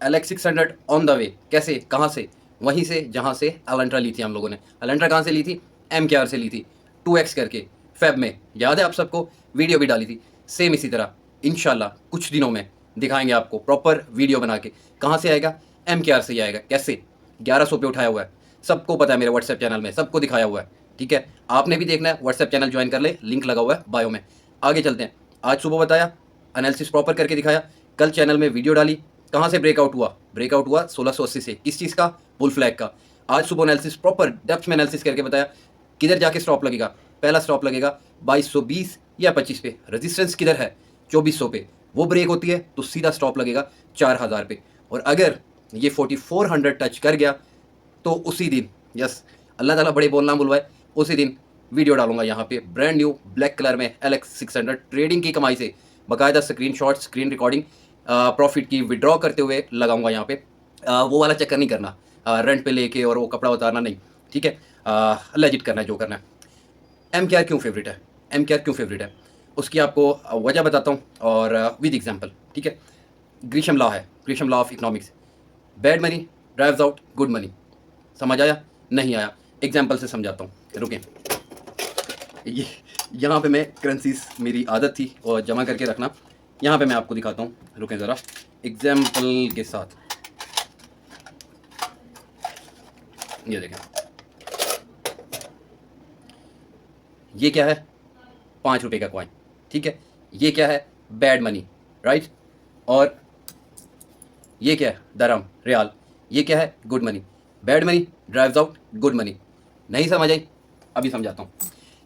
LX600 on the way. कैसे, कहाँ से? वहीं से जहाँ से एलेंट्रा ली थी हम लोगों ने। एलेंट्रा कहाँ से ली थी? MKR से ली थी, 2x करके फेब में, याद है आप सबको? वीडियो भी डाली थी। सेम इसी तरह इंशाल्लाह कुछ दिनों में दिखाएंगे आपको प्रॉपर वीडियो बना के। कहाँ से आएगा? MKR से ही आएगा। कैसे? 1100 पे उठाया हुआ है, सबको पता है, मेरे व्हाट्सएप चैनल में सबको दिखाया हुआ है। ठीक है, आपने भी देखना है, व्हाट्सएप चैनल ज्वाइन कर ले, लिंक लगा हुआ है बायो में। आगे चलते हैं। आज सुबह बताया, एनालिसिस प्रॉपर करके दिखाया। कल चैनल में वीडियो डाली, कहाँ से ब्रेकआउट हुआ? ब्रेकआउट हुआ 1680 से। किस चीज़ का? बुल फ्लैग का। आज सुबह एनालिसिस प्रॉपर डेप्थ में एनालिसिस करके बताया किधर जाके स्टॉप लगेगा। पहला स्टॉप लगेगा 2220 या 25 पे। रेजिस्टेंस किधर है? 2400 पे। वो ब्रेक होती है तो सीधा स्टॉप लगेगा 4000 पे। और अगर ये 4400 टच कर गया तो उसी दिन, यस, अल्लाह ताला बड़े बोलना बुलवाए, उसी दिन वीडियो डालूंगा यहाँ पे ब्रांड न्यू ब्लैक कलर में LX600 ट्रेडिंग की कमाई से बाकायदा स्क्रीनशॉट, स्क्रीन रिकॉर्डिंग, प्रॉफिट की विड्रॉ करते हुए लगाऊंगा यहाँ पे। वो वाला चक्कर नहीं करना, रेंट पे लेके और वो कपड़ा उतारना नहीं। ठीक है, लेजिट करना है जो करना है। MKR क्यों फेवरेट है? MKR क्यों फेवरेट है उसकी आपको वजह बताता हूँ, और विद एग्जाम्पल। ठीक है, ग्रीशम लॉ है, Grisham law of economics. Bad money drives out good money. समझ आया? नहीं आया? एग्जाम्पल से समझाता हूँ, रुकें। ये यहाँ पे मैं करेंसीज, मेरी आदत थी और जमा करके रखना, यहाँ पे मैं आपको दिखाता हूँ, रुकें ज़रा एग्जाम्पल के साथ। ये देखें, ये क्या है? 5 रुपये का कॉइन। ठीक है, ये क्या है? Bad money, right? और ये क्या है? दरम, रियाल। ये क्या है? Good money. Bad money drives out good money. नहीं समझ आई? अभी समझाता हूँ।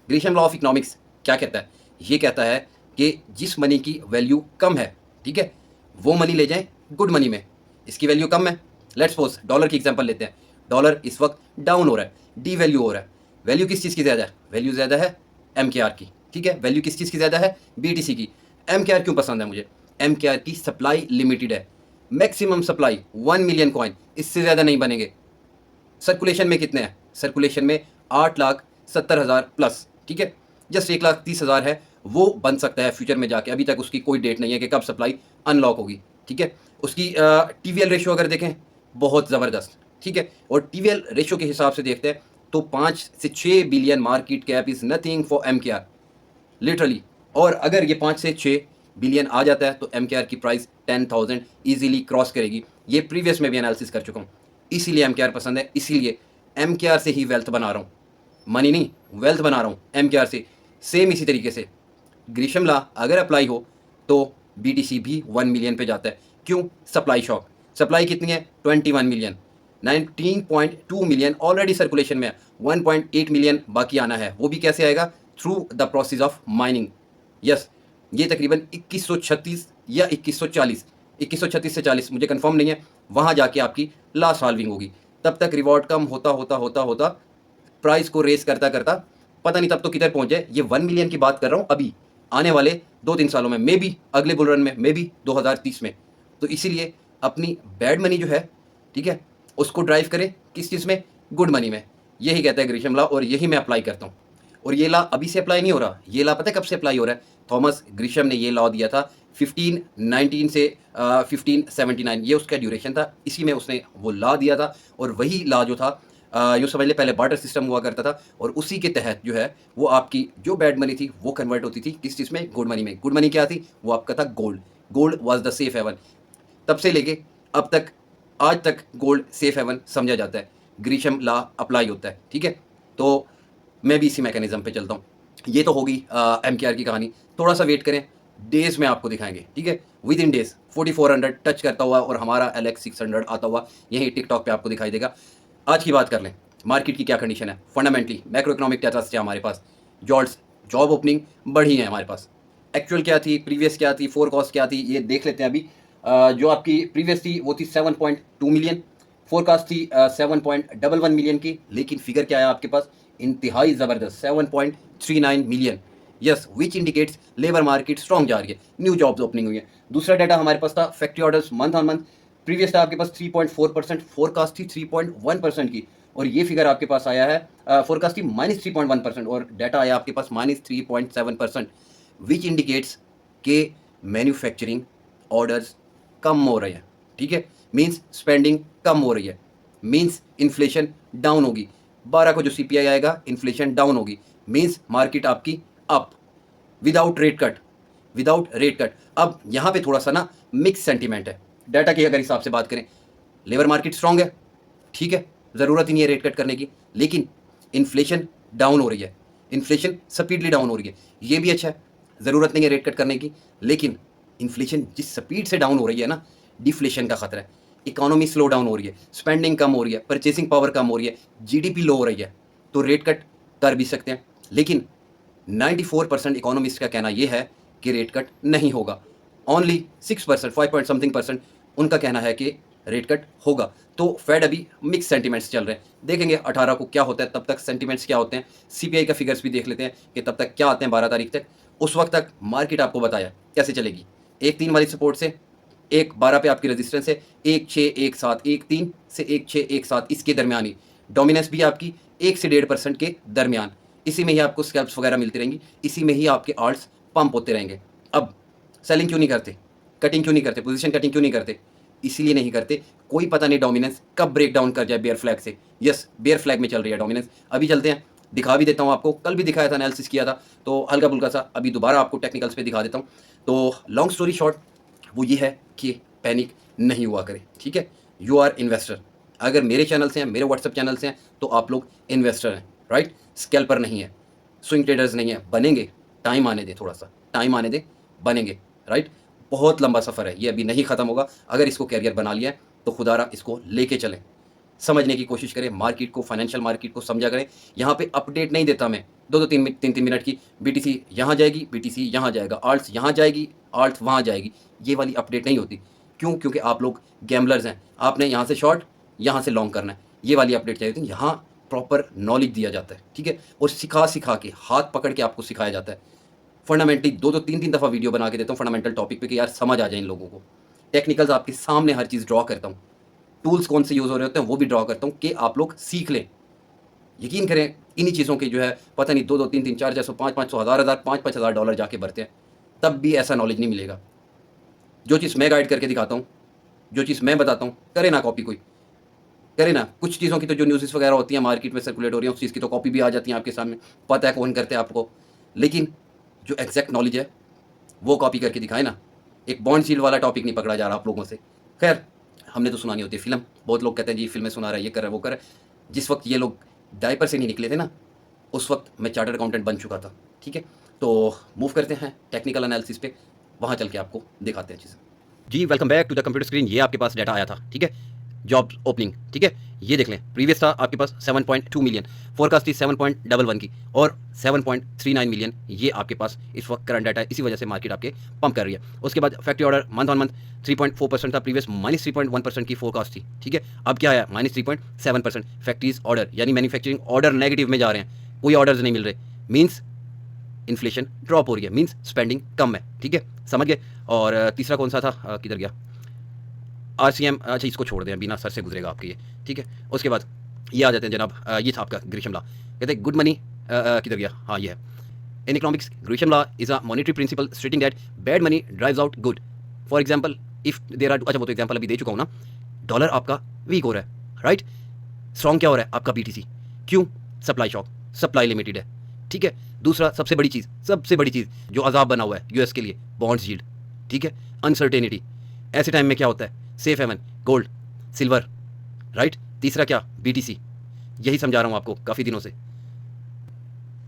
ग्रीशम लॉ ऑफ इकोनॉमिक्स क्या कहता है? ये कहता है कि जिस मनी की वैल्यू कम है, ठीक है, वो मनी ले जाएं गुड मनी में। इसकी वैल्यू कम है, लेट्स सपोज डॉलर की एग्जांपल लेते हैं। डॉलर इस वक्त डाउन हो रहा है, डी वैल्यू हो रहा है। वैल्यू किस चीज़ की ज़्यादा है? वैल्यू ज़्यादा है MKR की। ठीक है, वैल्यू किस चीज़ की ज़्यादा है? BTC की। MKR क्यों पसंद है मुझे? MKR की सप्लाई लिमिटेड है, मैक्सिमम सप्लाई 1 मिलियन कॉइन, इससे ज़्यादा नहीं बनेंगे। सर्कुलेशन में कितने हैं? सर्कुलेशन में 8,70,000 प्लस। ठीक है, जस्ट 1,30,000 है, वो बन सकता है फ्यूचर में जाके। अभी तक उसकी कोई डेट नहीं है कि कब सप्लाई अनलॉक होगी। ठीक है, उसकी TVL रेशियो अगर देखें, बहुत ज़बरदस्त। ठीक है, और TVL रेशियो के हिसाब से देखते हैं तो 5 से 6 billion market cap is nothing for MKR, literally. और अगर ये 5 से 6 बिलियन आ जाता है तो MKR की प्राइस 10,000 ईजिली क्रॉस करेगी। ये प्रीवियस में भी एनालिसिस कर चुका हूँ। इसीलिए MKR पसंद है, इसीलिए MKR से ही वेल्थ बना रहा हूँ, मनी नहीं, वेल्थ बना रहा हूँ MKR से। सेम इसी तरीके से ग्रीशम लॉ अगर अप्लाई हो तो BTC भी 1 मिलियन पे जाता है। क्यों? Supply shock. सप्लाई कितनी है? 21 मिलियन। 19.2 मिलियन ऑलरेडी सर्कुलेशन में है, 1.8 मिलियन बाकी आना है। वो भी कैसे आएगा? Through the process of mining. Yes, ये तकरीबन 2136 या 2140, 2136 से 40, मुझे कंफर्म नहीं है, वहाँ जाके आपकी लास्ट हाल्विंग होगी। तब तक रिवॉर्ड कम होता होता होता होता प्राइस को रेस करता करता पता नहीं तब तो किधर पहुँच जाए। ये 1 मिलियन की बात कर रहा हूँ अभी, आने वाले 2-3 सालों में, मे बी अगले बुल रन में, मे बी 2030 में। तो इसीलिए अपनी बैड मनी जो है, ठीक है, उसको ड्राइव करें किस चीज़ में? गुड मनी में। यही कहता है ग्रीशम लॉ, और यही मैं अप्लाई करता हूँ। और ये लॉ अभी से अप्लाई नहीं हो रहा, ये लॉ पता है कब से अप्लाई हो रहा है? थॉमस ग्रीशम ने ये लॉ दिया था 1519 से 1579, ये उसका ड्यूरेशन था, इसी में उसने वो लॉ दिया था। और वही लॉ जो था, यूँ समझ ले, पहले बार्टर सिस्टम हुआ करता था, और उसी के तहत जो है वो आपकी जो बैड मनी थी वो कन्वर्ट होती थी किस चीज़ में? गुड मनी में। गुड मनी क्या थी? वो आपका था gold. Gold was the safe haven. तब से लेके अब तक, आज तक गोल्ड सेफ हेवन समझा जाता है। ग्रीशम लॉ अप्लाई होता है। ठीक है, तो मैं भी इसी मैकेनिज्म पे चलता हूँ। ये तो होगी MKR की कहानी। थोड़ा सा वेट करें, डेज में आपको दिखाएंगे। ठीक है, विद इन डेज 4400 टच करता हुआ और हमारा LX600 आता हुआ यही टिकटॉक पे आपको दिखाई देगा। आज की बात कर लें, मार्केट की क्या कंडीशन है? फंडामेंटली मैक्रो इकोनॉमिक डाटा से हमारे पास जॉल्ट्स, जॉब ओपनिंग बढ़ी है हमारे पास। एक्चुअल क्या थी, प्रीवियस क्या थी, फोरकास्ट क्या थी, ये देख लेते हैं अभी। जो आपकी प्रीवियस थी वो थी 7.2 मिलियन, फोरकास्ट थी 7.11 मिलियन की, लेकिन फिगर क्या है आपके पास? इंतहाई ज़बरदस्त 7.39 million. Yes, which indicates labour market strong जा रही है, न्यू जॉब्स ओपनिंग हुई है। दूसरा डाटा हमारे पास था factory orders month on month. Previous था आपके पास 3.4%, फोरकास्ट थी 3.1% की, और ये फिगर आपके पास आया है, फोरकास्ट थी -3.1% और डाटा आया आपके पास -3.7%, विच इंडिकेट्स के मैन्युफैक्चरिंग ऑर्डर्स कम हो रहे हैं। ठीक है, मीन्स स्पेंडिंग कम हो रही है, मीन्स इन्फ्लेशन डाउन होगी। 12 को जो CPI आएगा इन्फ्लेशन डाउन होगी, मीन्स मार्केट आपकी up without rate cut, without rate cut. अब यहाँ पे थोड़ा सा ना मिक्स सेंटीमेंट है। डाटा के अगर हिसाब से बात करें, लेबर मार्केट स्ट्रांग है, ठीक है, ज़रूरत ही नहीं है रेट कट करने की, लेकिन इन्फ्लेशन डाउन हो रही है, इन्फ्लेशन स्पीडली डाउन हो रही है, ये भी अच्छा है, ज़रूरत नहीं है रेट कट करने की, लेकिन इन्फ्लेशन जिस स्पीड से डाउन हो रही है ना, डिफ्लेशन का खतरा है, इकोनॉमी स्लो डाउन हो रही है, स्पेंडिंग कम हो रही है, परचेसिंग पावर कम हो रही है, GDP लो हो रही है, तो रेट कट कर भी सकते हैं। लेकिन 94% इकोनॉमिस्ट का कहना यह है कि रेट कट नहीं होगा। ओनली 6%, 5 पॉइंट समथिंग परसेंट उनका कहना है कि रेट कट होगा। तो फेड अभी मिक्स सेंटीमेंट्स चल रहे हैं, देखेंगे 18 को क्या होता है, तब तक सेंटीमेंट्स क्या होते हैं, CPI का फिगर्स भी देख लेते हैं कि तब तक क्या आते हैं 12 तारीख तक। उस वक्त तक मार्केट आपको बताया कैसे चलेगी। 1-3 वाली सपोर्ट से 1-12 पे आपकी रेजिस्टेंस है, 1-6-1-7, 1-3 से 1-6-1-7 इसके दरमियान ही डोमिनेंस भी आपकी 1 से 1.5% के दरमियान, इसी में ही आपको स्कैल्प्स वगैरह मिलती रहेंगी, इसी में ही आपके आल्ट्स पंप होते रहेंगे। अब सेलिंग क्यों नहीं करते, कटिंग क्यों नहीं करते, पोजीशन कटिंग क्यों नहीं करते, इसीलिए नहीं करते, कोई पता नहीं डोमिनेंस कब ब्रेक डाउन कर जाए बेयर फ्लैग से। यस, बेयर फ्लैग में चल रही है डोमिनेंस। अभी चलते हैं, दिखा भी देता हूँ आपको, कल भी दिखाया था, एनालिसिस किया था, तो हल्का फुल्का सा अभी दोबारा आपको टेक्निकल्स पे दिखा देता हूँ। तो लॉन्ग स्टोरी शॉर्ट वो ये है कि पैनिक नहीं हुआ करें, ठीक है। यू आर इन्वेस्टर, अगर मेरे चैनल से हैं, मेरे व्हाट्सएप चैनल से हैं, तो आप लोग इन्वेस्टर हैं, राइट, स्कैल्पर नहीं है, स्विंग ट्रेडर्स नहीं है, बनेंगे, टाइम आने दें, थोड़ा सा टाइम आने दें, बनेंगे, राइट। बहुत लंबा सफ़र है, ये अभी नहीं ख़त्म होगा। अगर इसको कैरियर बना लिया है तो खुदारा इसको लेके चलें, समझने की कोशिश करें मार्केट को, फाइनेंशियल मार्केट को समझा करें। यहाँ पे अपडेट नहीं देता मैं 2-2 3-3 मिनट की, BTC यहाँ जाएगी, BTC यहाँ जाएगा, आल्ट्स यहाँ जाएगी, आल्ट वहाँ जाएगी, ये वाली अपडेट नहीं होती। क्यों? क्योंकि आप लोग गैम्बलर्स हैं, आपने यहाँ से शॉर्ट, यहाँ से लॉन्ग करना है, ये वाली अपडेट चाहिए होती है। यहाँ प्रॉपर नॉलेज दिया जाता है, ठीक है, और सिखा के, हाथ पकड़ के आपको सिखाया जाता है। फंडामेंटली 2-2 3-3 दफ़ा वीडियो बना के देता हूँ फंडामेंटल टॉपिक पे कि यार समझ आ जाए इन लोगों को। टेक्निकल्स आपके सामने हर चीज़ ड्रॉ करता हूँ, टूल्स कौन से यूज़ हो रहे होते हैं वो भी ड्रॉ करता हूँ कि आप लोग सीख लें। यकीन करें, इन्हीं चीज़ों के जो है पता नहीं 2-2 3-3 400 500 हज़ार 5-5 हज़ार डॉलर जाके भरते हैं, तब भी ऐसा नॉलेज नहीं मिलेगा। जो चीज़ मैं गाइड करके दिखाता हूँ, जो चीज़ मैं बताता हूँ, करे ना कॉपी कोई, करे ना। कुछ चीज़ों की तो जो न्यूज़ वगैरह होती हैं मार्केट में सर्कुलेट हो रही है, उस चीज़ की तो कॉपी भी आ जाती है आपके सामने, पता है कौन करते हैं आपको, लेकिन जो एग्जैक्ट नॉलेज है वो कॉपी करके दिखाए ना। एक बॉन्ड शील्ड वाला टॉपिक नहीं पकड़ा जा रहा आप लोगों से। खैर, हमने तो सुनानी होती है फिल्म, बहुत लोग कहते हैं जी फिल्में सुना रहा है, ये कर रहा है, वो कर रहा है। जिस वक्त ये लोग डायपर से नहीं निकले थे ना, उस वक्त मैं चार्टर्ड अकाउंटेंट बन चुका था, ठीक है। तो मूव करते हैं टेक्निकल एनालिसिस पे, वहाँ चल के आपको दिखाते हैं चीज़ें। जी welcome back to the computer screen. ये आपके पास डाटा आया था, ठीक है, जॉब ओपनिंग, ठीक है, ये देख लें। प्रीवियस था आपके पास 7.2 मिलियन, फोरकास्ट थी 7.11 की, और 7.39 मिलियन ये आपके पास इस वक्त करंट डाटा है। इसी वजह से मार्केट आपके पंप कर रही है। उसके बाद factory order month on month 3.4% था, प्रीवियस -3.1% की फोरकास्ट थी, ठीक है। अब क्या है, -3.7%। फैक्ट्रीज ऑर्डर यानी मैन्युफैक्चरिंग ऑर्डर नेगेटिव में जा रहे हैं, कोई ऑर्डर्स नहीं मिल रहे, मीन्स इन्फ्लेशन ड्रॉप हो रही है, मीन्स स्पेंडिंग कम है, ठीक है, समझ गए। और तीसरा कौन सा था, किधर गया, RCM, अच्छा इसको छोड़ दें, बिना सर से गुजरेगा आपके ये, ठीक है। उसके बाद ये आ जाते हैं जनाब, ये था आपका ग्रीशम लॉ, कहते हैं गुड मनी, किधर गया, हाँ ये है, in economics Gresham law is a monetary principle stating that bad money drives out good. For example if there are, अच्छा वो तो एग्जांपल अभी दे चुका हूँ ना, डॉलर आपका वीक हो रहा है, राइट, स्ट्रॉन्ग क्या हो रहा है आपका BTC, क्यों, सप्लाई शॉक, सप्लाई लिमिटेड है, ठीक है। दूसरा सबसे बड़ी चीज़ जो अजाब बना हुआ है US के लिए, बॉन्ड्स यील्ड, ठीक है, अनसर्टेनिटी, ऐसे टाइम में क्या होता है, safe haven, gold, silver, right. तीसरा क्या, BTC, यही समझा रहा हूँ आपको काफ़ी दिनों से।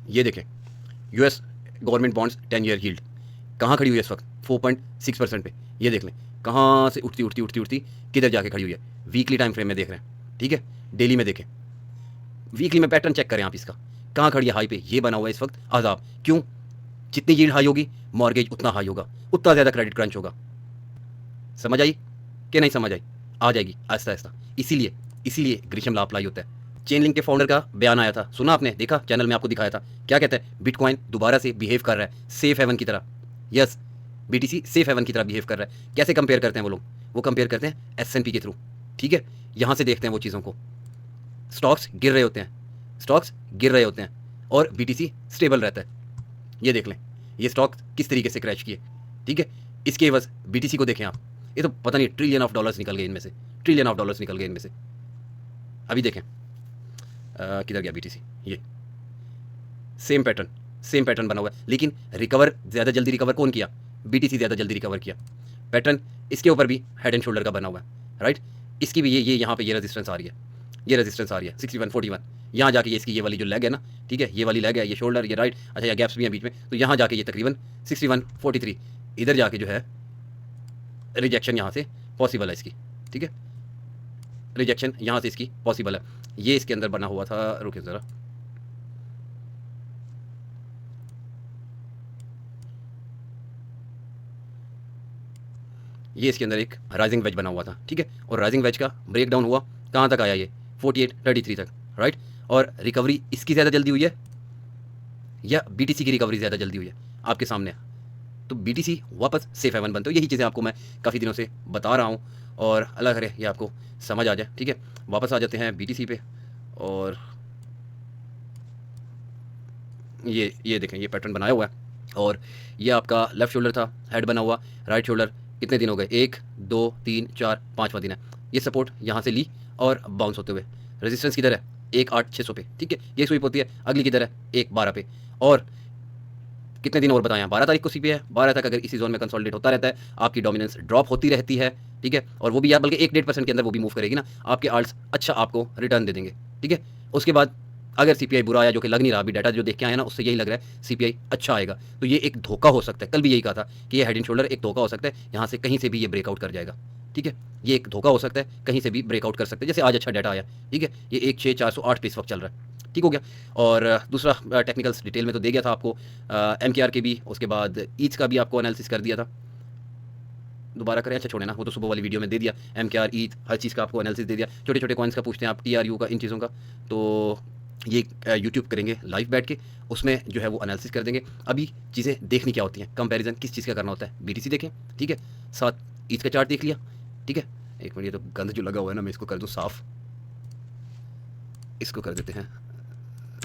ये देखें US government bonds 10 year yield कहाँ खड़ी हुई है इस वक्त, 4.6% पे। ये देख लें कहाँ से उठती किधर जाके खड़ी हुई है। वीकली टाइम फ्रेम में देख रहे हैं, ठीक है, डेली में देखें, वीकली में पैटर्न चेक करें आप इसका, कहाँ खड़ी है, हाई पे, ये बना हुआ है इस वक्त आजाब। क्यों, जितनी यील्ड हाई होगी मॉर्गेज उतना हाई होगा, उतना ज़्यादा क्रेडिट क्रंच होगा। समझ आई कि नहीं समझ आई, आ जाएगी आहिस्ता आहिस्ता। इसीलिए ग्रीशम लॉ अप्लाई होता है। चेन लिंक के फाउंडर का बयान आया था, सुना आपने, देखा, चैनल में आपको दिखाया था, क्या कहता है, बिटकॉइन दोबारा से बिहेव कर रहा है सेफ हेवन की तरह। यस, BTC सेफ हेवन की तरह बिहेव कर रहा है। कैसे कंपेयर करते हैं वो लोग, वो कंपेयर करते हैं S&P के थ्रू, ठीक है। यहाँ से देखते हैं वो चीज़ों को, स्टॉक्स गिर रहे होते हैं और BTC स्टेबल रहता है। ये देख लें ये स्टॉक किस तरीके से क्रैश किए, ठीक है। इसके एवज BTC को देखें आप, ये तो पता नहीं ट्रिलियन ऑफ डॉलर्स निकल गए इनमें से, ट्रिलियन ऑफ डॉलर्स निकल गए इनमें से। अभी देखें किधर गया BTC, ये सेम पैटर्न बना हुआ है, लेकिन रिकवर ज़्यादा जल्दी रिकवर कौन किया? BTC ज़्यादा जल्दी रिकवर किया। पैटर्न इसके ऊपर भी हेड एंड शोल्डर का बना हुआ है, राइट। इसकी भी ये यहाँ पे ये रेजिस्टेंस आ रही है, ये रेजिस्टेंस आ रही है 6141। यहाँ जाके ये इसकी ये वाली जो लेग है ना, ठीक है, ये वाली लेग है, ये शोल्डर, ये राइट, अच्छा ये गैप्स भी हैं बीच में, तो यहाँ जाके ये तकरीबन 6143 इधर जाके जो है रिजेक्शन यहाँ से पॉसिबल है इसकी, ठीक है, रिजेक्शन यहाँ से इसकी पॉसिबल है। ये इसके अंदर बना हुआ था, रुकिए ज़रा, ये इसके अंदर एक राइजिंग वेज बना हुआ था, ठीक है, और राइजिंग वेज का ब्रेक डाउन हुआ, कहाँ तक आया? ये 4833 तक, राइट। और रिकवरी इसकी ज़्यादा जल्दी हुई है या BTC की रिकवरी ज़्यादा जल्दी हुई है? आपके सामने। तो BTC वापस सेफ हेवन बनते हो। यही चीज़ें आपको मैं काफ़ी दिनों से बता रहा हूँ और अल्लाह करे ये आपको समझ आ जाए, ठीक है। वापस आ जाते हैं BTC पे, और ये देखें, ये पैटर्न बनाया हुआ है, और ये आपका लेफ़्ट शोल्डर था, हेड बना हुआ, राइट शोल्डर। कितने दिन हो गए? 1 2 3 4 5वां दिन है। ये सपोर्ट यहाँ से ली और बाउंस होते हुए, रेजिस्टेंस किधर है? 18600 पे, ठीक है, ये स्वीप होती है। अगली किधर है? 112 पे। और कितने दिन और बताएं? 12 तारीख को CPI है। 12 तक अगर इसी जोन में कंसोलिडेट होता रहता है, आपकी डोमिनेंस ड्रॉप होती रहती है, ठीक है, और वो भी यार बल्कि 1-1.5% के अंदर वो भी मूव करेगी ना, आपके आल्ट्स अच्छा आपको रिटर्न दे देंगे, ठीक है। उसके बाद अगर CPI बुरा आया, जो कि लग नहीं रहा, अभी डाटा जो देख के आया ना उससे यही लग रहा है CPI अच्छा आएगा, तो ये एक धोखा हो सकता है। कल भी यही कहा था कि ये हेड एंड शोल्डर एक धोखा हो सकता है, यहाँ से कहीं से भी ये ब्रेकआउट कर जाएगा, ठीक है, ये एक धोखा हो सकता है, कहीं से भी ब्रेकआउट कर सकते हैं। जैसे आज अच्छा डाटा आया, ठीक है, ये 16408 पे इस वक्त चल रहा है, ठीक हो गया। और दूसरा टेक्निकल्स डिटेल में तो दे गया था आपको, MKR के भी, उसके बाद ईच का भी आपको एनालिसिस कर दिया था। दोबारा करें? अच्छा छोड़े ना, वो तो सुबह वाली वीडियो में दे दिया। MKR ईच हर चीज़ का आपको एनालिसिस दे दिया। छोटे छोटे कॉइन्स का पूछते हैं आप, TRU का, इन चीज़ों का, तो ये यूट्यूब करेंगे लाइव बैठ के, उसमें जो है वो एनालिसिस कर देंगे। अभी चीज़ें देखनी क्या होती हैं, कंपैरिजन किस चीज़ का करना होता है? BTC देखें, ठीक है, साथ ईच का चार्ट देख लिया, ठीक है। एक मिनट, ये तो गंद जो लगा हुआ है ना, मैं इसको कर दूँ साफ़, इसको कर देते हैं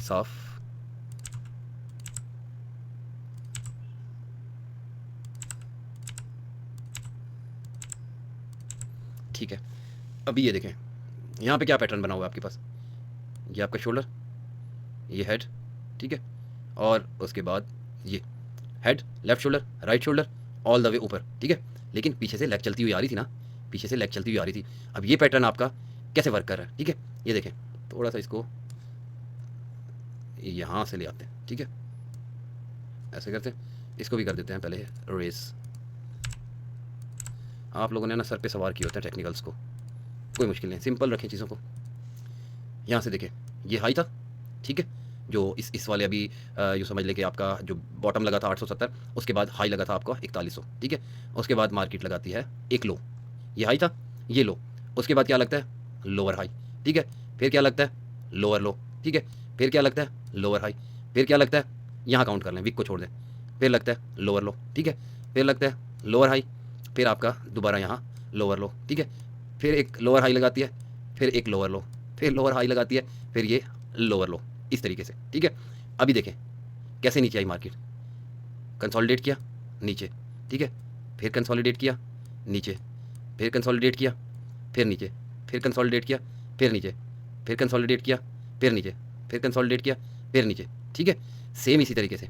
साफ़। ठीक है, अभी ये देखें, यहाँ पे क्या पैटर्न बना हुआ है आपके पास? ये आपका शोल्डर, ये हेड, ठीक है, और उसके बाद ये head, left shoulder, right shoulder, all the way ऊपर, ठीक है। लेकिन पीछे से लेग चलती हुई आ रही थी ना, पीछे से लेग चलती हुई आ रही थी। अब ये पैटर्न आपका कैसे वर्क कर रहा है, ठीक है, ये देखें, थोड़ा सा इसको यहाँ से ले आते हैं, ठीक है, ऐसे करते हैं, इसको भी कर देते हैं पहले रेस। आप लोगों ने ना सर पे सवार किए होते हैं टेक्निकल्स को, कोई मुश्किल नहीं, सिंपल रखें चीज़ों को। यहाँ से देखें, ये हाई था, ठीक है, जो इस वाले अभी यूँ समझ लें कि आपका जो बॉटम लगा था 870, उसके बाद हाई लगा था आपका 4100, ठीक है। उसके बाद मार्केट लगाती है एक लो, ये हाई था, ये लो, उसके बाद क्या लगता है? लोअर हाई, ठीक है, फिर क्या लगता है? लोअर लो, ठीक है, फिर क्या लगता है? लोअर हाई, फिर क्या लगता है? यहाँ काउंट कर लें, विक को छोड़ दें, फिर लगता है लोअर लो, ठीक है, फिर लगता है लोअर हाई, फिर आपका दोबारा यहाँ लोअर लो, ठीक है, फिर एक लोअर हाई लगाती है, फिर एक लोअर लो, फिर लोअर हाई लगाती है, फिर ये लोअर लो, इस तरीके से, ठीक है। अभी देखें कैसे नीचे आई मार्केट, कंसोलिडेट किया नीचे, ठीक है, फिर कंसोलिडेट किया नीचे, फिर कंसोलिडेट किया, फिर नीचे, फिर कंसोलिडेट किया, फिर नीचे, फिर कंसोलिडेट किया, फिर नीचे, फिर कंसोलिडेट किया, फिर नीचे, ठीक है। सेम इसी तरीके से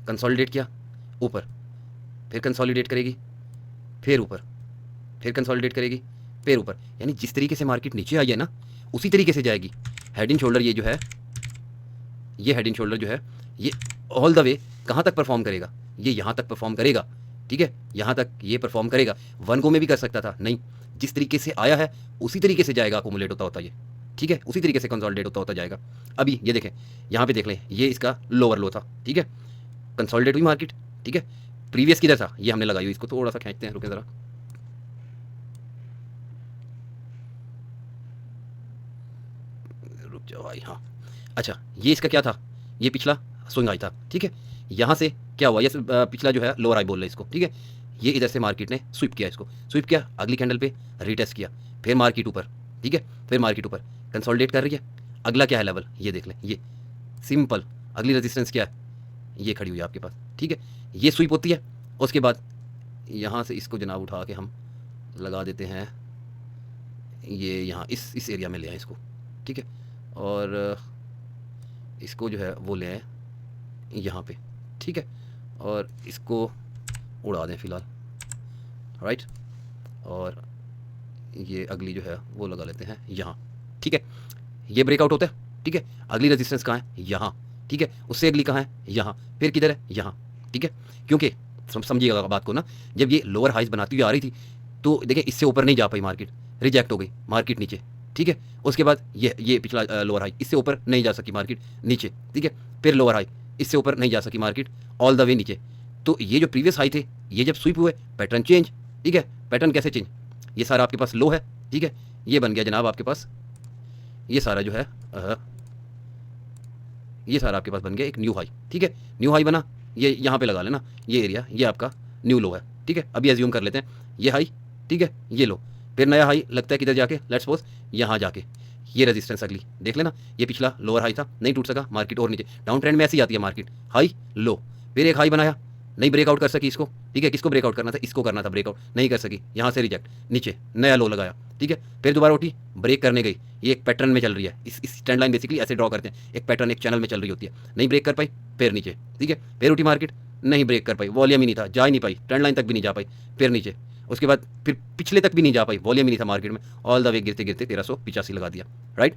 कंसोलिडेट किया ऊपर, फिर कंसोलिडेट करेगी, फिर ऊपर, फिर कंसोलिडेट करेगी, फिर ऊपर, यानी जिस तरीके से मार्केट नीचे आई है ना उसी तरीके से जाएगी। हेड एंड शोल्डर ये जो है, ये हेड एंड शोल्डर जो है, ये ऑल द वे कहाँ तक परफॉर्म करेगा? ये यहाँ तक परफॉर्म करेगा, ठीक है, यहाँ तक ये परफॉर्म करेगा। वन गो में भी कर सकता था, नहीं, जिस तरीके से आया है उसी तरीके से जाएगा, अकोमुलेट होता होता ये, ठीक है, उसी तरीके से कंसोलिडेट होता होता जाएगा। अभी ये देखें, यहाँ पे देख लें, ये इसका लोअर लो था, ठीक है, कंसोलिडेट हुई मार्केट, ठीक है, प्रीवियस किधर था? ये हमने लगाई हुई, इसको थोड़ा सा खींचते हैं, रुके ज़रा, रुक जाओ भाई, हाँ, अच्छा, ये इसका क्या था? ये पिछला स्विंग आई था, ठीक है, यहाँ से क्या हुआ? ये पिछला जो है लोअर आई बोल रहे इसको, ठीक है, ये इधर से मार्केट ने स्वीप किया, इसको स्वीप किया, अगली कैंडल पे रीटेस्ट किया, फिर मार्केट ऊपर, ठीक है, फिर मार्केट ऊपर कंसोलिडेट कर रही है। अगला क्या है लेवल? ये देख लें, ये सिंपल अगली रेजिस्टेंस क्या है? ये खड़ी हुई है आपके पास, ठीक है, ये स्वीप होती है, उसके बाद यहाँ से इसको जनाब उठा के हम लगा देते हैं ये यहाँ इस एरिया में ले आए इसको, ठीक है, और इसको जो है वो ले आए यहाँ पे, ठीक है, और इसको उड़ा दें फ़िलहाल, राइट, और ये अगली जो है वो लगा लेते हैं यहाँ, ठीक है। ये ब्रेकआउट होता है, ठीक है। अगली रेजिस्टेंस कहाँ है? यहाँ, ठीक है। उससे अगली कहाँ है? यहाँ। फिर किधर है? यहाँ, ठीक है। क्योंकि समझिएगा बात को ना, जब ये लोअर हाइज बनाती हुई आ रही थी तो देखिए इससे ऊपर नहीं जा पाई मार्केट, रिजेक्ट हो गई मार्केट नीचे, ठीक है। उसके बाद ये पिछला लोअर हाई, इससे ऊपर नहीं जा सकी मार्केट नीचे, ठीक है। फिर लोअर हाई, इससे ऊपर नहीं जा सकी मार्केट ऑल द वे नीचे। तो ये जो प्रीवियस हाई थे ये जब स्वीप हुए, पैटर्न चेंज, ठीक है। पैटर्न कैसे चेंज? ये सारा आपके पास लो है, ठीक है, ये बन गया जनाब आपके पास, ये सारा जो है ये सारा आपके पास बन गया एक न्यू हाई, ठीक है। न्यू हाई बना, ये यहाँ पे लगा लेना, ये एरिया ये आपका न्यू लो है, ठीक है। अभी एज्यूम कर लेते हैं ये हाई, ठीक है, ये लो, फिर नया हाई लगता है किधर जाके, लेट्स सपोज यहाँ जाके, ये रेजिस्टेंस अगली देख लेना, ये पिछला लोअर हाई था, नहीं टूट सका मार्केट, और नीचे डाउन ट्रेंड में ऐसी आती है मार्केट, हाई लो, फिर एक हाई बनाया, नहीं ब्रेकआउट कर सकी इसको, ठीक है। किसको ब्रेकआउट करना था? इसको करना था ब्रेकआउट, नहीं कर सकी, यहाँ से रिजेक्ट, नीचे नया लो लगाया, ठीक है। फिर दोबारा उठी, ब्रेक करने गई, ये एक पैटर्न में चल रही है, इस ट्रेंड लाइन बेसिकली ऐसे ड्रॉ करते हैं, एक पैटर्न एक चैनल में चल रही होती है, नहीं ब्रेक कर पाई, फिर नीचे, ठीक है। फिर उठी मार्केट, नहीं ब्रेक कर पाई, वॉल्यूम ही नहीं था, जा ही नहीं पाई, ट्रेंड लाइन तक भी नहीं जा पाई, फिर नीचे, उसके बाद फिर पिछले तक भी नहीं जा पाई, वॉल्यूम ही नहीं था मार्केट में, ऑल द वे गिरते गिरते 1385 लगा दिया, राइट।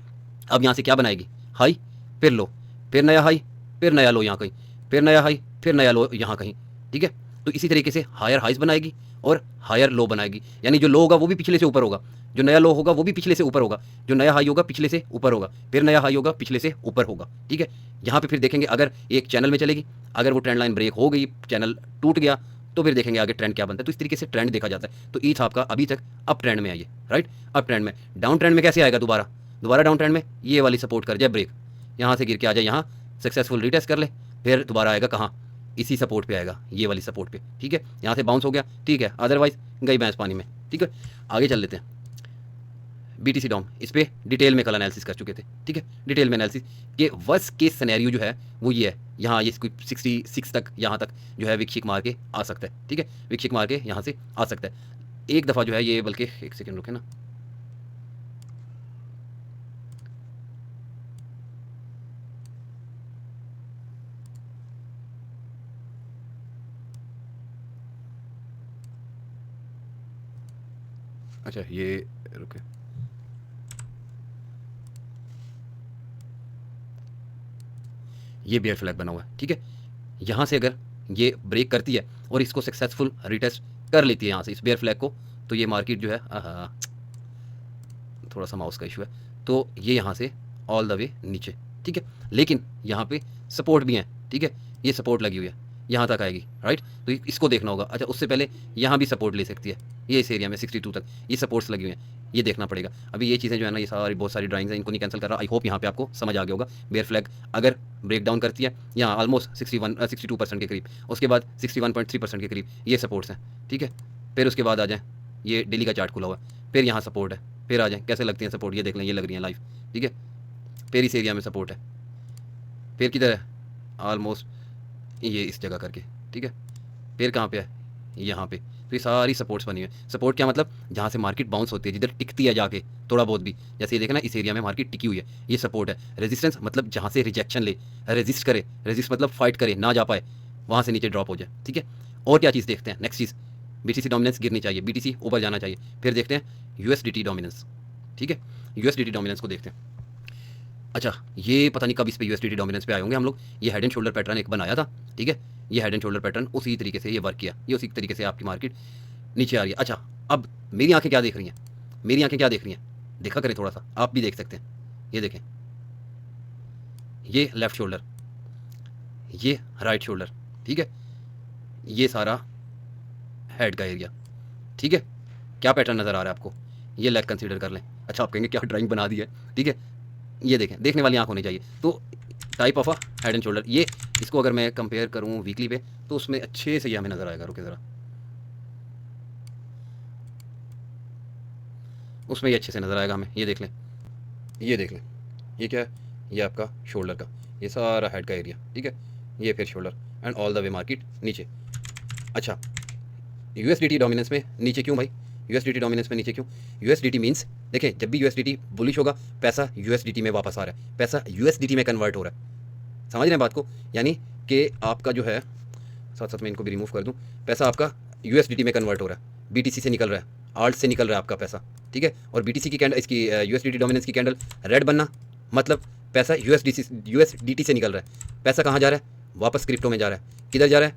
अब यहाँ से क्या बनाएगी? हाई, फिर लो, फिर नया हाई, फिर नया लो यहाँ कहीं, फिर नया हाई, फिर नया लो यहाँ कहीं, ठीक है। तो इसी तरीके से हायर हाइज बनाएगी और हायर लो बनाएगी, यानी जो लो होगा वो भी पिछले से ऊपर होगा, जो नया लो होगा वो भी पिछले से ऊपर होगा, जो नया हाई होगा पिछले से ऊपर होगा, फिर नया हाई होगा पिछले से ऊपर होगा, ठीक है। यहाँ पे फिर देखेंगे अगर एक चैनल में चलेगी, अगर वो ट्रेंड लाइन ब्रेक हो गई, चैनल टूट गया, तो फिर देखेंगे आगे ट्रेंड क्या बनता है। तो इस तरीके से ट्रेंड देखा जाता है। तो ईथ आपका अभी तक अप ट्रेंड में आइए, राइट, अप ट्रेंड में। डाउन ट्रेंड में कैसे आएगा? दोबारा डाउन ट्रेंड में ये वाली सपोर्ट कर जाए ब्रेक, यहाँ से गिर के आ जाए, यहाँ सक्सेसफुल रिटेस्ट कर ले, फिर दोबारा आएगा कहाँ? इसी सपोर्ट पे आएगा, ये वाली सपोर्ट पे, ठीक है। यहाँ से बाउंस हो गया, ठीक है, अदरवाइज गई भैंस पानी में, ठीक है। आगे चल लेते हैं बीटीसी डॉम, इस पर डिटेल में कल एनालिसिस कर चुके थे, ठीक है। डिटेल में एनालिसिस कि वर्स्ट केस सिनेरियो जो है वो ये है, यहाँ ये कोई 66 तक यहाँ तक जो है विक मार के आ सकता है, ठीक है, विक मार के यहाँ से आ सकता है एक दफ़ा जो है ये, बल्कि एक सेकेंड रुके ना, अच्छा ये रुके, ये बियर फ्लैग बना हुआ है, ठीक है। यहाँ से अगर ये ब्रेक करती है और इसको सक्सेसफुल रिटेस्ट कर लेती है यहाँ से इस बियर फ्लैग को, तो ये मार्केट जो है थोड़ा सा माउस का इशू है, तो ये यहाँ से ऑल द वे नीचे, ठीक है। लेकिन यहाँ पे सपोर्ट भी है, ठीक है, ये सपोर्ट लगी हुई है, यहाँ तक आएगी, राइट। तो इसको देखना होगा। अच्छा, उससे पहले यहाँ भी सपोर्ट ले सकती है, ये इस एरिया में 62 तक ये सपोर्ट्स लगी हुई हैं, ये देखना पड़ेगा। अभी ये चीज़ें जो है ना, ये सारी बहुत सारी ड्राइंग्स हैं, इनको नहीं कैंसिल कर रहा। आई होप यहाँ पे आपको समझ आ गया होगा। बेयर फ्लैग अगर ब्रेक डाउन करती है यहाँ ऑलमोस्ट 62% के करीब, उसके बाद 61.3% के करीब ये सपोर्ट्स हैं, ठीक है। फिर उसके बाद आ जाए, ये डेली का चार्ट खुला हुआ है, फिर यहाँ सपोर्ट है, फिर आ जाए कैसे लगती हैं सपोर्ट, ये देख लें, ये लग रही है लाइव, ठीक है। फिर इस एरिया में सपोर्ट है, फिर किधर है? ऑलमोस्ट ये इस जगह करके, ठीक है। फिर कहाँ पे है? यहाँ पे। तो ये सारी सपोर्ट्स बनी हुई है। सपोर्ट क्या मतलब? जहाँ से मार्केट बाउंस होती है, जिधर टिकती है जाके थोड़ा बहुत भी, जैसे ये देखें ना, इस एरिया में मार्केट टिकी हुई है, ये सपोर्ट है। रेजिस्टेंस मतलब जहाँ से रिजेक्शन ले, रेजिस्ट करे, रेजिस्ट मतलब फाइट करे, ना जा पाए, वहाँ से नीचे ड्रॉप हो जाए, ठीक है। और क्या चीज़ देखते हैं? नेक्स्ट चीज़, बीटीसी डोमिनेंस गिरनी चाहिए, बीटीसी ऊपर जाना चाहिए। फिर देखते हैं यूएसडीटी डोमिनेंस, ठीक है, यूएसडीटी डोमिनेंस को देखते हैं। अच्छा, ये पता नहीं कब इस पे यूएसडीटी डोमिनेंस पे आए होंगे हम लोग। ये हेड एंड शोल्डर पैटर्न एक बनाया था, ठीक है, ये हेड एंड शोल्डर पैटर्न उसी तरीके से ये वर्क किया, ये उसी तरीके से आपकी मार्केट नीचे आ रही है। अच्छा, अब मेरी आंखें क्या देख रही हैं? मेरी आंखें क्या देख रही हैं? देखा करें थोड़ा सा, आप भी देख सकते हैं। ये देखें, ये लेफ्ट शोल्डर, ये राइट शोल्डर, ठीक है, ये सारा हेड का एरिया, ठीक है। क्या पैटर्न नज़र आ रहा है आपको? ये लेग कंसीडर कर लें। अच्छा, आप कहेंगे क्या ड्राइंग बना दी है, ठीक है। ये देखें, देखने वाली आंख होनी चाहिए। तो type of a head and shoulder, ये इसको अगर मैं कंपेयर करूँ वीकली पे, तो उसमें अच्छे से ये हमें नज़र आएगा। रुके ज़रा, उसमें ये अच्छे से नज़र आएगा हमें। ये देख लें, ये देख लें, ये क्या है? ये आपका शोल्डर का, ये सारा हेड का एरिया, ठीक है, ये फिर shoulder and all the way market नीचे। अच्छा, यूएसडीटी डोमिनेंस में नीचे क्यों भाई? यूएसडीटी डोमिनेंस में नीचे क्यों? यूएसडीटी मीन्स देखें, जब भी यूएसडीटी बुलिश होगा पैसा यूएसडीटी में वापस आ रहा है, पैसा यूएसडीटी में कन्वर्ट हो रहा है। समझ रहे हैं बात को? यानी कि आपका जो है, साथ साथ मैं इनको भी रिमूव कर दूं, पैसा आपका यूएसडीटी में कन्वर्ट हो रहा है, बीटीसी से निकल रहा है, आल्ट से निकल रहा है आपका पैसा, ठीक है। और बीटीसी की कैंडल, इसकी यूएसडीटी डोमिनेंस की कैंडल रेड बनना मतलब पैसा यूएसडीटी से निकल रहा है। पैसा कहाँ जा रहा है? वापस क्रिप्टो में जा रहा है। किधर जा रहा है?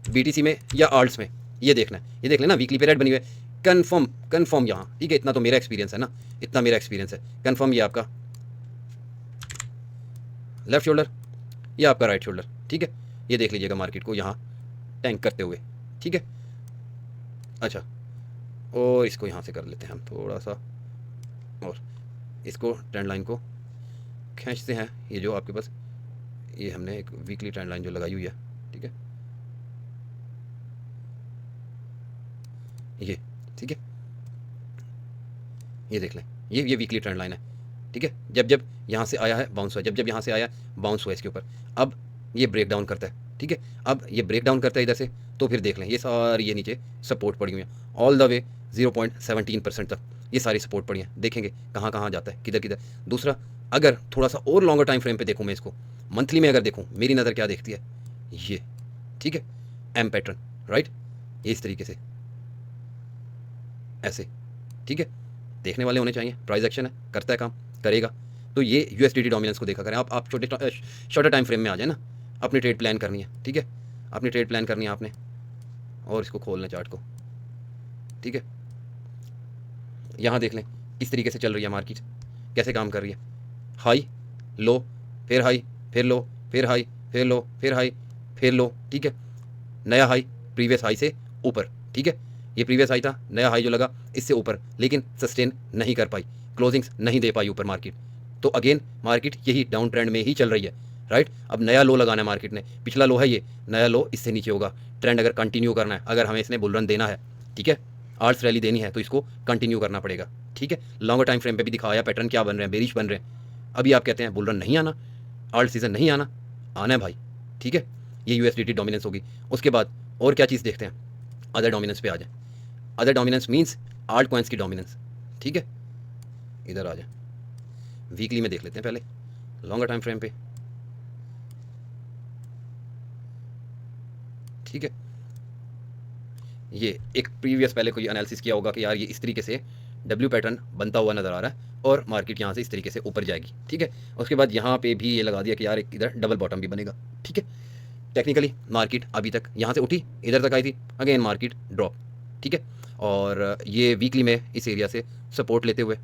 बीटीसी में या आल्ट्स में, ये देखना है। ये देख लेना, वीकली पे रेड बनी हुई है, कन्फर्म यहाँ, ठीक है। इतना तो मेरा एक्सपीरियंस है ना, इतना मेरा एक्सपीरियंस है। कन्फर्म ये आपका लेफ्ट शोल्डर, ये आपका राइट शोल्डर, ठीक है। ये देख लीजिएगा मार्केट को यहाँ टैंक करते हुए, ठीक है। अच्छा, और इसको यहाँ से कर लेते हैं हम थोड़ा सा, और इसको ट्रेंड लाइन को खींचते हैं। ये जो आपके पास, ये हमने एक वीकली ट्रेंड लाइन जो लगाई हुई है, ठीक है, ये, ठीक है, ये देख लें, ये वीकली ट्रेंड लाइन है, ठीक है। जब जब यहाँ से आया है बाउंस हुआ, जब जब यहाँ से आया बाउंस हुआ इसके ऊपर, अब ये ब्रेक डाउन करता है, ठीक है। अब ये ब्रेक डाउन करता है इधर से, तो फिर देख लें ये सारी ये नीचे सपोर्ट पड़ी हुई है ऑल द वे 0.17% तक, ये सारी सपोर्ट पड़ी है। देखेंगे कहाँ कहाँ जाता है, किधर किधर। दूसरा, अगर थोड़ा सा और लॉन्गर टाइम फ्रेम पे देखूँ मैं इसको, मंथली में अगर देखूँ, मेरी नज़र क्या देखती है, ये, ठीक है, एम पैटर्न, राइट, ये इस तरीके से ऐसे, ठीक है। देखने वाले होने चाहिए, प्राइस एक्शन है, करता है काम, करेगा। तो ये यूएसडीटी डोमिनेंस को देखा करें। आप शॉर्टर टाइम फ्रेम में आ जाए ना, अपनी ट्रेड प्लान करनी है, ठीक है, अपनी ट्रेड प्लान करनी है आपने, और इसको खोल लें चार्ट को, ठीक है। यहाँ देख लें किस तरीके से चल रही है मार्केट, कैसे काम कर रही है। हाई लो, फिर हाई, फिर लो, फिर हाई, फिर लो, फिर हाई, फिर लो, ठीक है। नया हाई प्रीवियस हाई से ऊपर, ठीक है। ये प्रीवियस हाई था, नया हाई जो लगा इससे ऊपर, लेकिन सस्टेन नहीं कर पाई, क्लोजिंग्स नहीं दे पाई ऊपर मार्केट। तो अगेन मार्केट यही डाउन ट्रेंड में ही चल रही है, राइट। अब नया लो लगाना है मार्केट ने, पिछला लो है ये, नया लो इससे नीचे होगा। ट्रेंड अगर कंटिन्यू करना है, अगर हमें इसने बुल रन देना है, ठीक है, आर्ट्स रैली देनी है, तो इसको कंटिन्यू करना पड़ेगा, ठीक है। लॉन्गर टाइम फ्रेम पे भी दिखाया पैटर्न क्या बन रहे हैं, बेरिश बन रहे हैं। अभी आप कहते हैं बुल रन नहीं आना, आल्ट सीजन नहीं आना, आना है भाई, ठीक है। ये यूएसडीटी डोमिनेंस होगी। उसके बाद और क्या चीज़ देखते हैं, अदर डोमिनेंस पे आ जाए। Other dominance means alt coins की डोमिनेंस, ठीक है। इधर आ जाए, वीकली में देख लेते हैं पहले, लॉन्गर टाइम फ्रेम पे, ठीक है। ये एक प्रीवियस पहले कोई एनालिसिस किया होगा कि यार ये इस तरीके से डब्ल्यू पैटर्न बनता हुआ नज़र आ रहा है और मार्केट यहाँ से इस तरीके से ऊपर जाएगी, ठीक है। उसके बाद यहाँ पे भी ये लगा दिया कि यार एक इधर डबल बॉटम भी बनेगा, ठीक है। टेक्निकली मार्केट अभी तक यहाँ से उठी, इधर तक आई थी, अगेन मार्केट ड्रॉप, ठीक है। और ये वीकली में इस एरिया से सपोर्ट लेते हुए,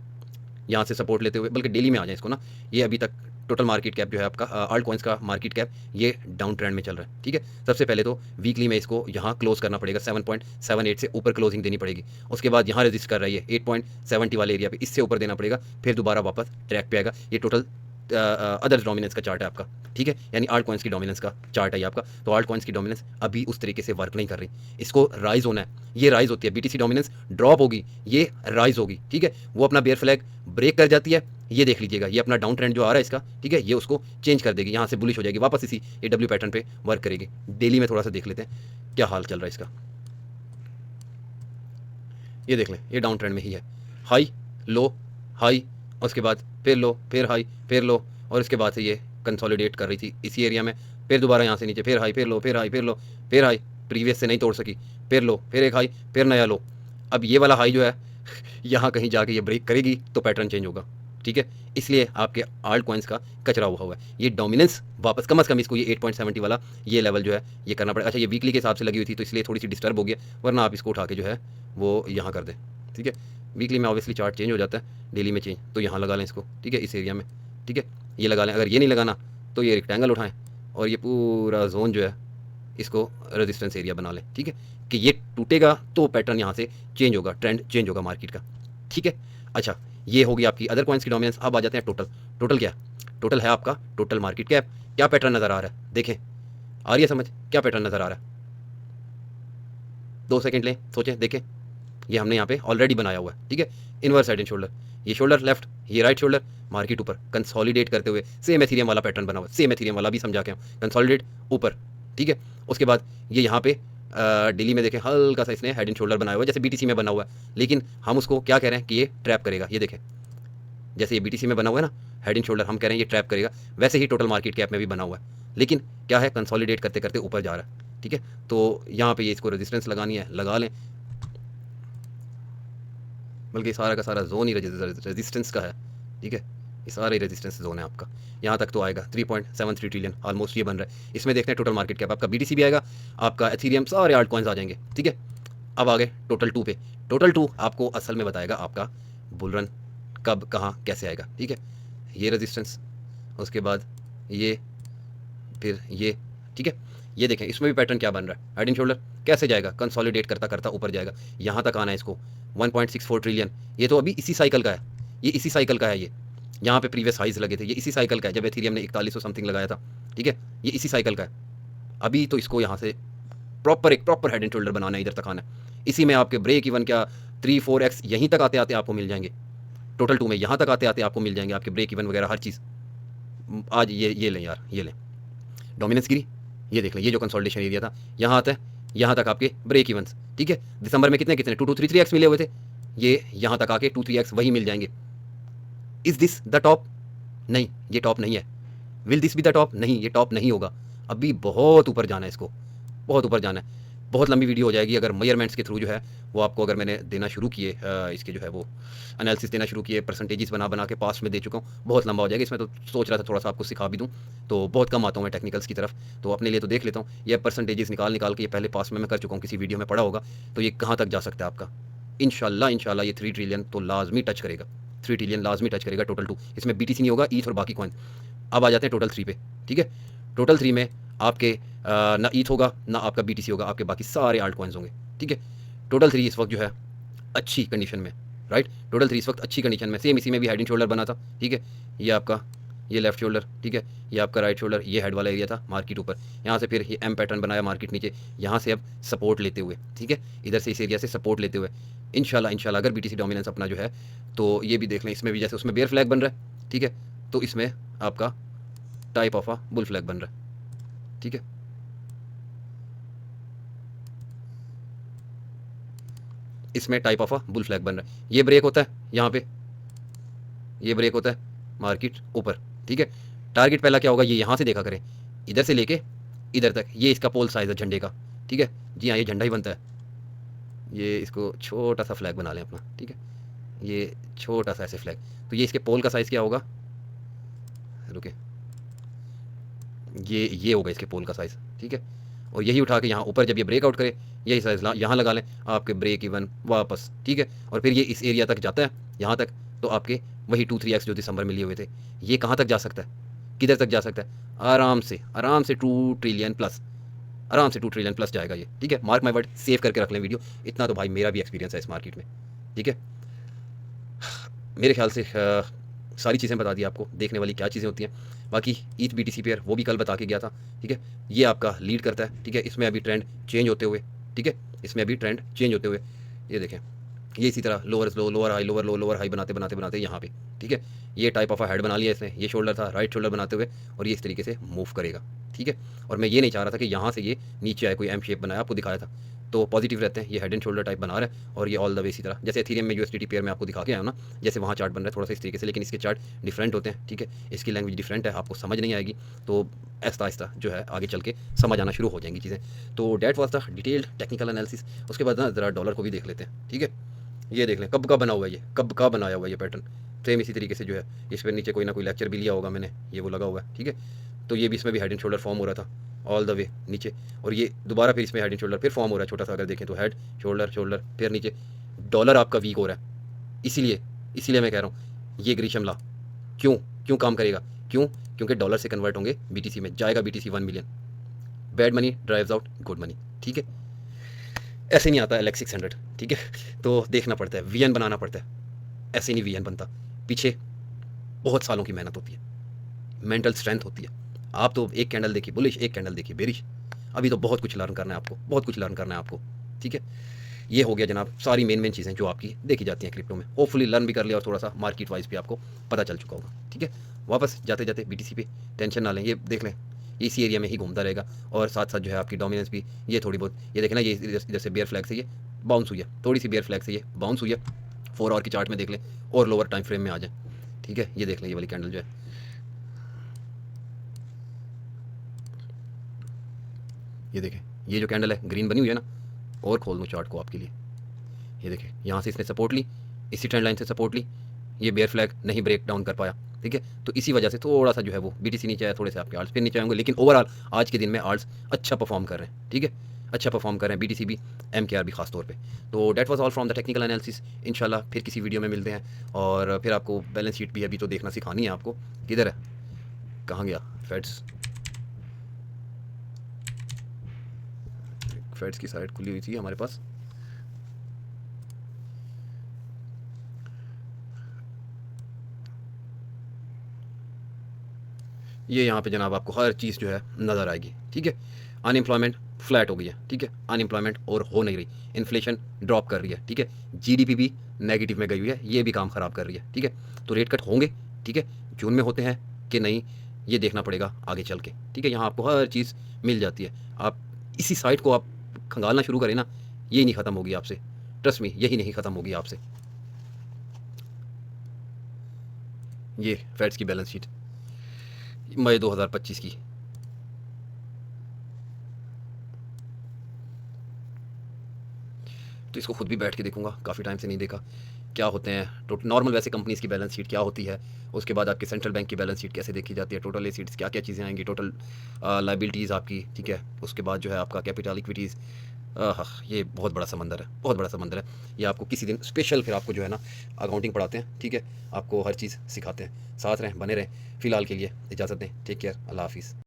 यहाँ से सपोर्ट लेते हुए, बल्कि डेली में आ जाए इसको ना, ये अभी तक टोटल मार्केट कैप जो है आपका आल्ट कॉइन्स का मार्केट कैप, ये डाउन ट्रेंड में चल रहा है, ठीक है। सबसे पहले तो वीकली में इसको यहाँ क्लोज करना पड़ेगा, 7.78 से ऊपर क्लोजिंग देनी पड़ेगी। उसके बाद यहाँ रजिस्ट कर रही है 8.70 वाले एरिया पे, इससे ऊपर देना पड़ेगा, फिर दोबारा वापस ट्रैक पे आएगा। ये टोटल अदर डोमिनेंस का चार्ट है आपका, ठीक है, यानी आल्ट कॉइन्स की डोमिनेंस का चार्ट है ये आपका। तो आल्ट कॉइन्स की डोमिनेंस अभी उस तरीके से वर्क नहीं कर रही, इसको राइज होना है, ये राइज होती है। बीटीसी डोमिनेंस ड्रॉप होगी, ये राइज होगी, ठीक है। वो अपना बेयर फ्लैग ब्रेक कर जाती है, ये देख लीजिएगा, ये अपना डाउन ट्रेंड जो आ रहा है इसका, ठीक है, ये उसको चेंज कर देगी, यहाँ से बुलिश हो जाएगी, वापस इसी ये डब्ल्यू पैटर्न पे वर्क करेगी। डेली में थोड़ा सा देख लेते हैं क्या हाल चल रहा है इसका। ये देख लें, ये डाउन ट्रेंड में ही है, हाई लो हाई, उसके बाद फिर लो, फिर हाई, फिर लो, और इसके बाद से ये कंसोलिडेट कर रही थी इसी एरिया में, फिर दोबारा यहाँ से नीचे, फिर हाई, फिर लो, फिर हाई, फिर लो, फिर हाई, प्रीवियस से नहीं तोड़ सकी, फिर लो, फिर एक हाई, फिर नया लो। अब ये वाला हाई जो है यहाँ कहीं जाके ये ब्रेक करेगी तो पैटर्न चेंज होगा, ठीक है। इसलिए आपके आल्ट कॉइन्स का कचरा हुआ है, ये डोमिनेंस वापस कम से कम इसको ये 8.70 वाला ये लेवल जो है ये करना पड़ेगा। अच्छा, ये वीकली के हिसाब से लगी हुई थी तो इसलिए थोड़ी सी डिस्टर्ब हो गया, वरना आप इसको उठा के जो है वो यहाँ कर दें, ठीक है। वीकली में ऑब्वियसली चार्ट चेंज हो जाता है, डेली में चेंज, तो यहाँ लगा लें इसको, ठीक है, इस एरिया में, ठीक है, ये लगा लें। अगर ये नहीं लगाना तो ये रेक्टेंगल उठाएं और ये पूरा जोन जो है इसको रेजिस्टेंस एरिया बना लें, ठीक है, कि ये टूटेगा तो पैटर्न यहाँ से चेंज होगा, ट्रेंड चेंज होगा मार्केट का, ठीक है। अच्छा, ये होगी आपकी अदर कॉइन्स की डोमिनेंस। अब आ जाते हैं टोटल। टोटल क्या? टोटल है आपका टोटल मार्केट कैप। क्या पैटर्न नज़र आ रहा है, देखें, आ रही है समझ, क्या पैटर्न नज़र आ रहा है? 2 सेकंड लें, सोचें, देखें, ये हमने यहाँ पे ऑलरेडी बनाया हुआ है, ठीक है। इनवर्स हेड एंड शोल्डर, ये शोल्डर लेफ्ट, ये राइट शोल्डर, मार्केट ऊपर कंसोलिडेट करते हुए, सेम एथीरियम वाला पैटर्न बना हुआ, सेम एथीरियम वाला भी समझा के हम, कंसोलिडेट ऊपर, ठीक है। उसके बाद ये यहाँ पे डेली में देखें हल्का सा इसने हेड एंड शोल्डर बनाया हुआ है, जैसे बीटीसी में बना हुआ है, लेकिन हम उसको क्या कह रहे हैं कि ये ट्रैप करेगा। ये देखें जैसे ये बीटीसी में बना हुआ है ना हेड एंड शोल्डर, हम कह रहे हैं ये ट्रैप करेगा, वैसे ही टोटल मार्केट कैप में भी बना हुआ है, लेकिन क्या है कंसोलिडेट करते करते ऊपर जा रहा है। ठीक है, तो यहाँ पे ये इसको रेजिस्टेंस लगानी है, लगा लें, बल्कि सारा का सारा जोन ही रेजिस्टेंस का है। ठीक है, ये सारे रेजिस्टेंस जोन है आपका, यहाँ तक तो आएगा 3.73 ट्रिलियन ऑलमोस्ट ये बन रहा है। इसमें देखते हैं टोटल मार्केट कैप, आपका बीटीसी भी आएगा, आपका एथेरियम, सारे आल्ट कॉइन्स आ जाएंगे। ठीक है, अब आगे टोटल 2 पे। टोटल 2 आपको असल में बताएगा आपका बुल रन कब कहाँ कैसे आएगा। ठीक है, ये रेजिस्टेंस, उसके बाद ये, फिर ये। ठीक है, ये देखें इसमें भी पैटर्न क्या बन रहा है, हेड एंड शोल्डर कैसे जाएगा, कंसोलिडेट करता करता ऊपर जाएगा, यहाँ तक आना है इसको 1.64 ट्रिलियन। ये तो अभी इसी साइकिल का है, ये इसी साइकिल का है, ये यहाँ पे प्रीवियस हाइज लगे थे, ये इसी साइकिल का है जब एथेरियम ने 4100 समथिंग लगाया था। ठीक है, ये इसी साइकिल का है। अभी तो इसको यहाँ से एक प्रॉपर हेड एंड शोल्डर बनाना है, इधर तक आना है। इसी में आपके ब्रेक इवन क्या 3-4x यहीं तक आते आते आपको मिल जाएंगे। टोटल 2 में यहाँ तक आते आते आपको मिल जाएंगे आपके ब्रेक इवन वगैरह हर चीज़। आज ये लें यार, ये लें डोमिनेंस गिरी, ये देख लें, ये जो कंसोलिडेशन एरिया था यहाँ आता है, यहाँ तक आपके ब्रेक इवंस। ठीक है, दिसंबर में कितने 2-3x मिले हुए थे, ये यहाँ तक आके 2-3x वही मिल जाएंगे। Is this the top? नहीं, ये टॉप नहीं है। Will this be the top? नहीं, ये टॉप नहीं होगा। अभी बहुत ऊपर जाना है इसको, बहुत ऊपर जाना है। बहुत लंबी वीडियो हो जाएगी अगर मेजरमेंट्स के थ्रू जो है वो आपको, अगर मैंने देना शुरू किए इसके जो है वो एनालिसिस देना शुरू किए, परसेंटेजेस बना बना के पास्ट में दे चुका हूँ, बहुत लंबा हो जाएगा। इसमें तो सोच रहा था थोड़ा सा आपको सिखा भी दूँ, तो बहुत कम आता हूँ मैं टेक्निकल्स की तरफ, तो अपने लिए तो देख लेता हूँ। ये परसेंटेजेस निकाल के ये पहले पास्ट में मैं कर चुका हूँ, किसी वीडियो में पढ़ा होगा, तो ये कहाँ तक जा सकता है आपका। इंशाल्लाह ये 3 ट्रिलियन तो लाजमी टच करेगा, 3 ट्रिलियन लाजमी टच करेगा टोटल 2। इसमें बीटीसी नहीं होगा, ईथ और बाकी कॉइन। अब आ जाते हैं टोटल 3 पे। ठीक है, टोटल 3 में आपके ना ईथ होगा ना आपका बीटीसी होगा, आपके बाकी सारे आल्ट कॉइन्स होंगे। ठीक है, टोटल 3 इस वक्त जो है अच्छी कंडीशन में, राइट, टोटल 3 इस वक्त अच्छी कंडीशन में। सेम इसी में भी हेड एंड शोल्डर बना था। ठीक है, ये आपका ये लेफ्ट शोल्डर, ठीक है, ये आपका राइट शोल्डर, ये हेड वाला एरिया था, मार्केट ऊपर, यहाँ से फिर ये एम पैटर्न बनाया, मार्केट नीचे, यहाँ से अब सपोर्ट लेते हुए, ठीक है, इधर से इस एरिया से सपोर्ट लेते हुए इंशाल्लाह अगर बीटीसी डोमिनेंस अपना जो है, तो ये भी देख लें, इसमें भी जैसे उसमें बेयर फ्लैग बन रहा है, ठीक है, तो इसमें आपका टाइप ऑफ बुल फ्लैग बन रहा है। ठीक है, इसमें टाइप ऑफ बुल फ्लैग बन रहा है। ये ब्रेक होता है यहाँ पे, ये ब्रेक होता है मार्केट ऊपर। ठीक है, टारगेट पहला क्या होगा, ये यहाँ से देखा करें, इधर से लेके इधर तक, ये इसका पोल साइज है झंडे का। ठीक है, जी हाँ, ये झंडा ही बनता है। ये इसको छोटा सा फ्लैग बना लें अपना। ठीक है, ये छोटा सा ऐसे फ्लैग, तो ये इसके पोल का साइज़ क्या होगा, रुके, ये होगा इसके पोल का साइज़। ठीक है, और यही उठा के यहाँ ऊपर जब ये ब्रेकआउट करे, यही साइज़ यहाँ लगा लें, आपके ब्रेक इवन वापस। ठीक है, और फिर ये इस एरिया तक जाता है, यहाँ तक, तो आपके वही 2-3x जो दिसंबर में लिए हुए थे, ये कहाँ तक जा सकता है, किधर तक जा सकता है, आराम से 2 ट्रिलियन प्लस, आराम से 2 ट्रिलियन प्लस जाएगा ये। ठीक है, मार्क माय वर्ड, सेव करके रख लें वीडियो, इतना तो भाई मेरा भी एक्सपीरियंस है इस मार्केट में। ठीक है, मेरे ख्याल से सारी चीज़ें बता दी आपको, देखने वाली क्या चीज़ें होती हैं। बाकी ईथ बीटीसी पेयर वो भी कल बता के गया था। ठीक है, ये आपका लीड करता है। ठीक है, इसमें अभी ट्रेंड चेंज होते हुए, ठीक है, इसमें अभी ट्रेंड चेंज होते हुए, ये देखें, ये इसी तरह लोअर लो, लोअर हाई, लोअर लो, लोअर हाई बनाते यहाँ पे। ठीक है, ये टाइप ऑफ हेड बना लिया इसने, ये शोल्डर था, राइट शोल्डर बनाते हुए, और ये इस तरीके से मूव करेगा। ठीक है, और मैं ये नहीं चाह रहा था कि यहाँ से ये नीचे आए, कोई एम शेप बनाया, आपको दिखाया था, तो पॉजिटिव रहते हैं, ये हेड एंड शोल्डर टाइप बना रहा है, और ये ऑल द वे इसी तरह, जैसे एथेरियम में यूएसडीटी पेयर में आपको दिखा के आया ना, जैसे वहाँ चार्ट बन रहा है थोड़ा सा इस तरीके से, लेकिन इसके चार्ट डिफरेंट होते हैं। ठीक है, इसकी लैंग्वेज डिफरेंट है, आपको समझ नहीं आएगी, तो आहिस्ता आहिस्ता जो है आगे चल के समझ आना शुरू हो जाएंगी चीज़ें। तो that was the detailed technical analysis. उसके बाद ना ज़रा डॉलर को भी देख लेते हैं। ठीक है, ये देख लें कब का बना हुआ है, ये कब का बनाया हुआ है ये पैटर्न, सेम इसी तरीके से जो है, इस पर नीचे कोई ना कोई लेक्चर भी लिया होगा मैंने, ये वो लगा हुआ है। ठीक है, तो ये भी इसमें भी हेड एंड शोल्डर फॉर्म हो रहा था ऑल द वे नीचे, और ये दोबारा फिर इसमें हेड एंड शोल्डर फिर फॉर्म हो रहा है छोटा सा, अगर देखें तो हेड शोल्डर शोल्डर फिर नीचे। डॉलर आपका वीक हो रहा है, इसीलिए मैं कह रहा हूँ ये ग्रीशम ला क्यों काम करेगा, क्योंकि डॉलर से कन्वर्ट होंगे बीटीसी में, जाएगा BTC 1 million, bad money drives out good money. ठीक है, ऐसे नहीं आता LX 600। ठीक है, तो देखना पड़ता है, VN बनाना पड़ता है, ऐसे नहीं VN बनता, पीछे बहुत सालों की मेहनत होती है, मेंटल स्ट्रेंथ होती है। आप तो एक कैंडल देखिए बुलिश, एक कैंडल देखिए बेरिश, अभी तो बहुत कुछ लर्न करना है आपको, बहुत कुछ लर्न करना है आपको। ठीक है, ये हो गया जनाब सारी मेन चीज़ें जो आपकी देखी जाती हैं क्रिप्टो में, होपफुली लर्न भी कर लिया और थोड़ा सा मार्केट वाइज भी आपको पता चल चुका होगा। ठीक है, वापस जाते जाते BTC पे टेंशन ना लें, ये देख लें, इसी एरिया में ही घूमता रहेगा, और साथ साथ जो है आपकी डोमिनेंस भी ये थोड़ी बहुत, ये देखें ना, ये इधर से बेयर फ्लैग से ये बाउंस हुई है, थोड़ी सी बेयर फ्लैग से ये बाउंस हुई है। 4 आवर की चार्ट में देख लें और लोअर टाइम फ्रेम में आ जाए, ठीक है। ये देख लें, ये वाली कैंडल जो है, ये देखें, ये जो कैंडल है ग्रीन बनी हुई है ना, और खोल दूँ चार्ट को आपके लिए, ये देखें, यहाँ से इसने सपोर्ट ली, इसी ट्रेंड लाइन से सपोर्ट ली, ये बेयर फ्लैग नहीं ब्रेक डाउन कर पाया, ठीक है। तो इसी वजह से थोड़ा सा जो है वो बीटीसी नीचे आया, थोड़े से आपके आल्ट्स फिर नीचे आएंगे, लेकिन ओवरऑल आज के दिन में आल्ट्स अच्छा परफॉर्म कर रहे हैं, ठीक है, अच्छा परफॉर्म कर रहे हैं, बीटीसी भी, एमकेआर भी खास तौर पे। तो that was all from the technical analysis. इंशाल्लाह फिर किसी वीडियो में मिलते हैं, और फिर आपको बैलेंस शीट भी अभी तो देखना सिखानी है आपको। किधर है, कहाँ गया फेड्स, फेड्स की साइड खुली हुई थी हमारे पास, ये यहाँ पे जनाब आपको हर चीज़ जो है नज़र आएगी, ठीक है। अनएम्प्लॉयमेंट फ्लैट हो गई है, ठीक है, अनएम्प्लॉयमेंट और हो नहीं रही, इन्फ्लेशन ड्रॉप कर रही है, ठीक है, जीडीपी भी नेगेटिव में गई हुई है, ये भी काम ख़राब कर रही है, ठीक है। तो रेट कट होंगे, ठीक है, जून में होते हैं कि नहीं, ये देखना पड़ेगा आगे चल के, ठीक है। यहाँ आपको हर चीज़ मिल जाती है, आप इसी साइट को आप खंगालना शुरू करें ना, यही नहीं ख़त्म होगी आपसे, ट्रस्ट मी, यही नहीं ख़त्म होगी आपसे। ये फेड्स की बैलेंस शीट मई 2025 की, तो इसको खुद भी बैठ के देखूंगा, काफ़ी टाइम से नहीं देखा क्या होते हैं टोटल नॉर्मल वैसे कंपनीज़ की बैलेंस शीट क्या होती है, उसके बाद आपके सेंट्रल बैंक की बैलेंस शीट कैसे देखी जाती है, टोटल एसिड्स क्या क्या चीज़ें आएंगी, टोटल लाइबिलिटीज़ आपकी, ठीक है, उसके बाद जो है आपका कैपिटल इक्विटीज़, ये बहुत बड़ा समंदर है, बहुत बड़ा समंदर है। ये आपको किसी दिन स्पेशल फिर आपको जो है ना अकाउंटिंग पढ़ाते हैं, ठीक है, आपको हर चीज़ सिखाते हैं। साथ रहें, बने रहें, फ़िलहाल के लिए इजाज़त दें, टेक केयर, अल्लाह हाफिज़।